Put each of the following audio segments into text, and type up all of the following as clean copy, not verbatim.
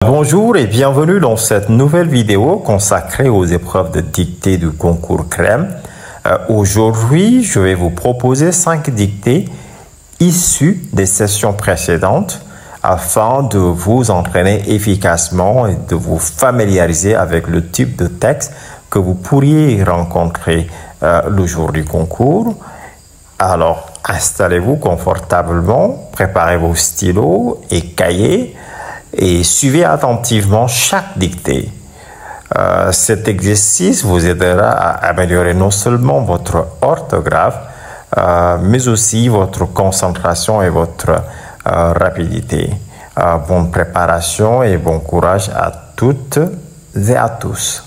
Bonjour et bienvenue dans cette nouvelle vidéo consacrée aux épreuves de dictée du concours CREM. Aujourd'hui, je vais vous proposer 5 dictées issues des sessions précédentes afin de vous entraîner efficacement et de vous familiariser avec le type de texte que vous pourriez rencontrer le jour du concours. Alors, installez-vous confortablement, préparez vos stylos et cahiers et suivez attentivement chaque dictée. Cet exercice vous aidera à améliorer non seulement votre orthographe, mais aussi votre concentration et votre rapidité. Bonne préparation et bon courage à toutes et à tous.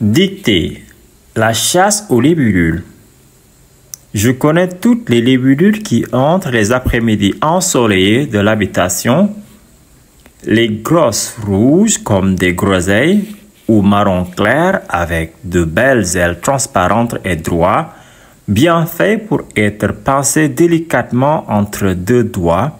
Dictée. La chasse aux libellules. Je connais toutes les libellules qui entrent les après-midi ensoleillés de l'habitation. Les grosses rouges comme des groseilles ou marron clair avec de belles ailes transparentes et droites, bien faites pour être pincées délicatement entre deux doigts.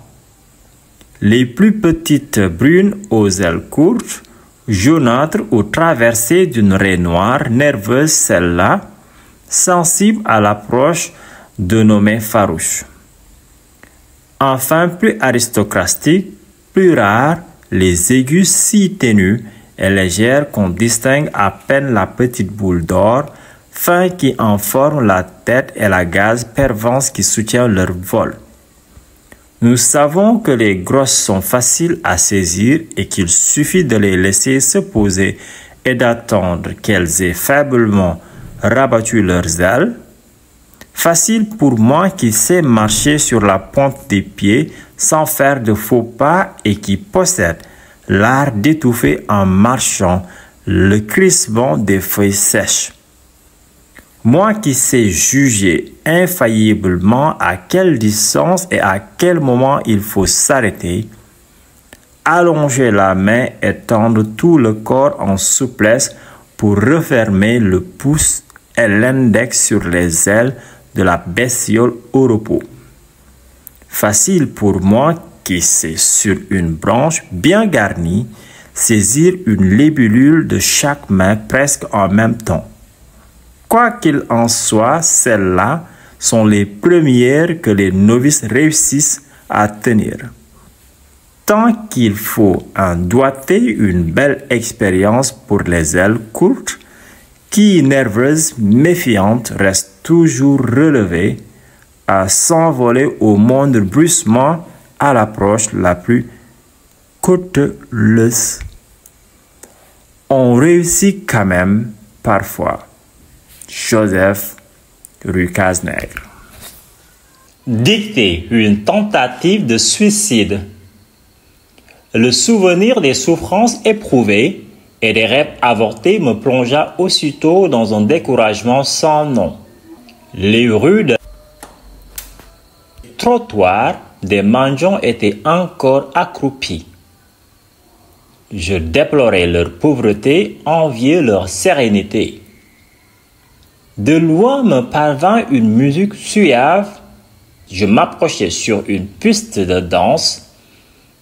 Les plus petites brunes aux ailes courtes, jaunâtres ou traversées d'une raie noire nerveuse, celle-là, sensible à l'approche de nos mains farouches. Enfin, plus aristocratique, plus rare, les aigus si ténus et légères qu'on distingue à peine la petite boule d'or, fin qui en forme la tête et la gaze pervenche qui soutient leur vol. Nous savons que les grosses sont faciles à saisir et qu'il suffit de les laisser se poser et d'attendre qu'elles aient faiblement rabattu leurs ailes. Facile pour moi qui sais marcher sur la pointe des pieds sans faire de faux pas et qui possède l'art d'étouffer en marchant le crissement des feuilles sèches. Moi qui sais juger infailliblement à quelle distance et à quel moment il faut s'arrêter, allonger la main et tendre tout le corps en souplesse pour refermer le pouce et l'index sur les ailes de la bestiole au repos. Facile pour moi qui sais sur une branche bien garnie saisir une libellule de chaque main presque en même temps. Quoi qu'il en soit, celles-là sont les premières que les novices réussissent à tenir. Tant qu'il faut en doiter une belle expérience pour les ailes courtes, qui, nerveuse, méfiante, reste toujours relevée, à s'envoler au moindre bruissement à l'approche la plus cautelouse. On réussit quand même parfois. Joseph Rucaznègre. Dictée, une tentative de suicide. Le souvenir des souffrances éprouvées et des rêves avortés me plongea aussitôt dans un découragement sans nom. Les rues de trottoirs des mendiants étaient encore accroupis. Je déplorais leur pauvreté, enviais leur sérénité. De loin me parvint une musique suave. Je m'approchais sur une piste de danse.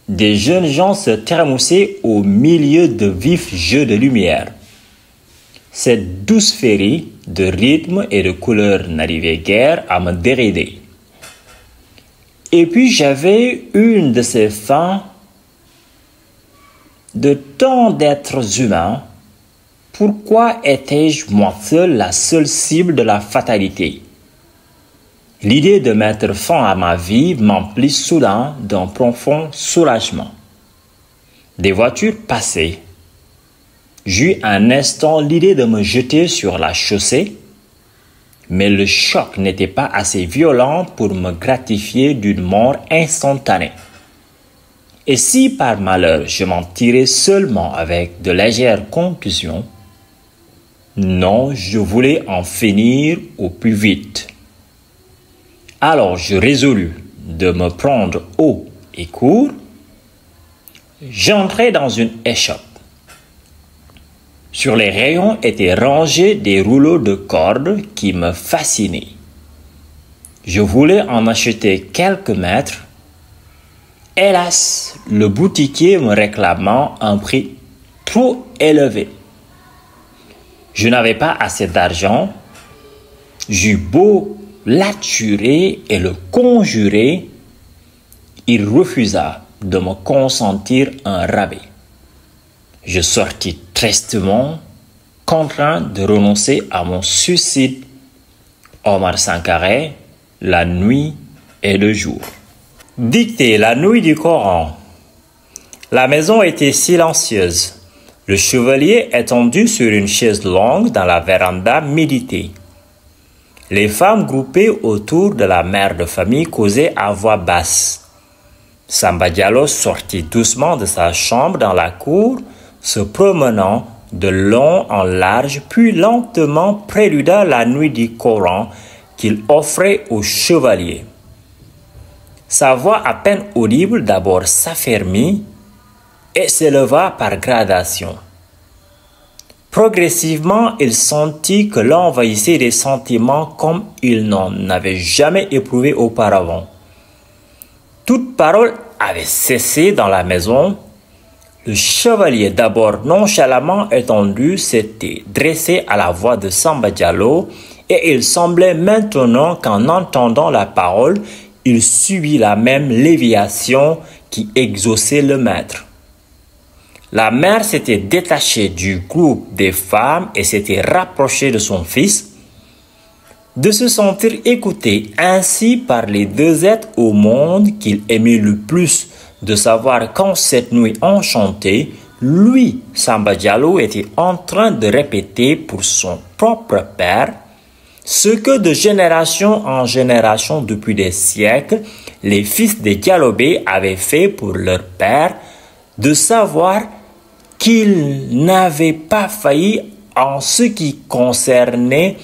Des jeunes gens se trémoussaient au milieu de vifs jeux de lumière. Cette douce féerie de rythme et de couleurs n'arrivait guère à me dérider. Et puis j'avais une de ces fins de tant d'êtres humains. Pourquoi étais-je moi seul la seule cible de la fatalité? L'idée de mettre fin à ma vie m'emplit soudain d'un profond soulagement. Des voitures passaient. J'eus un instant l'idée de me jeter sur la chaussée, mais le choc n'était pas assez violent pour me gratifier d'une mort instantanée. Et si par malheur je m'en tirais seulement avec de légères contusions, non, je voulais en finir au plus vite. Alors je résolus de me prendre haut et court. J'entrai dans une échoppe. Sur les rayons étaient rangés des rouleaux de cordes qui me fascinaient. Je voulais en acheter quelques mètres. Hélas, le boutiquier me réclamant un prix trop élevé. Je n'avais pas assez d'argent. J'eus beau l'attirer et le conjurer, il refusa de me consentir un rabais. Je sortis tristement, contraint de renoncer à mon suicide. Omar Sankaré, la nuit et le jour. Dictée la nuit du Coran. La maison était silencieuse. Le chevalier étendu sur une chaise longue dans la véranda méditait. Les femmes groupées autour de la mère de famille causaient à voix basse. Samba Diallo sortit doucement de sa chambre dans la cour, se promenant de long en large, puis lentement préluda la nuit du Coran qu'il offrait au chevalier. Sa voix à peine audible d'abord s'affermit et s'éleva par gradation. Progressivement, il sentit que l'envahissait des sentiments comme il n'en avait jamais éprouvé auparavant. Toute parole avait cessé dans la maison. Le chevalier, d'abord nonchalamment étendu, s'était dressé à la voix de Samba Diallo et il semblait maintenant qu'en entendant la parole, il subit la même léviation qui exauçait le maître. La mère s'était détachée du groupe des femmes et s'était rapprochée de son fils. De se sentir écouté ainsi par les deux êtres au monde qu'il aimait le plus, de savoir qu'en cette nuit enchantée, lui, Samba Diallo, était en train de répéter pour son propre père ce que de génération en génération depuis des siècles, les fils des Dialobé avaient fait pour leur père, de savoir qu'ils n'avaient pas failli en ce qui concernait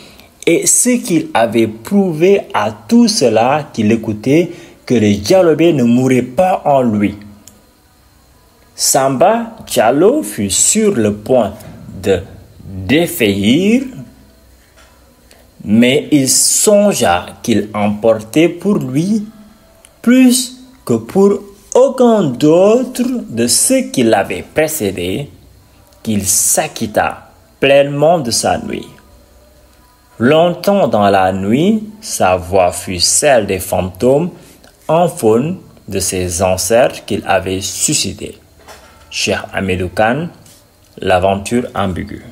et ce qu'il avait prouvé à tout cela qui l'écoutait, que les Dialobé ne mouraient pas en lui. Samba Diallo fut sur le point de défaillir, mais il songea qu'il emportait pour lui plus que pour aucun d'autre de ceux qui l'avaient précédé, qu'il s'acquitta pleinement de sa nuit. Longtemps dans la nuit, sa voix fut celle des fantômes en faune de ses ancêtres qu'il avait suscités. Cheikh Hamidou Kane, l'aventure ambiguë.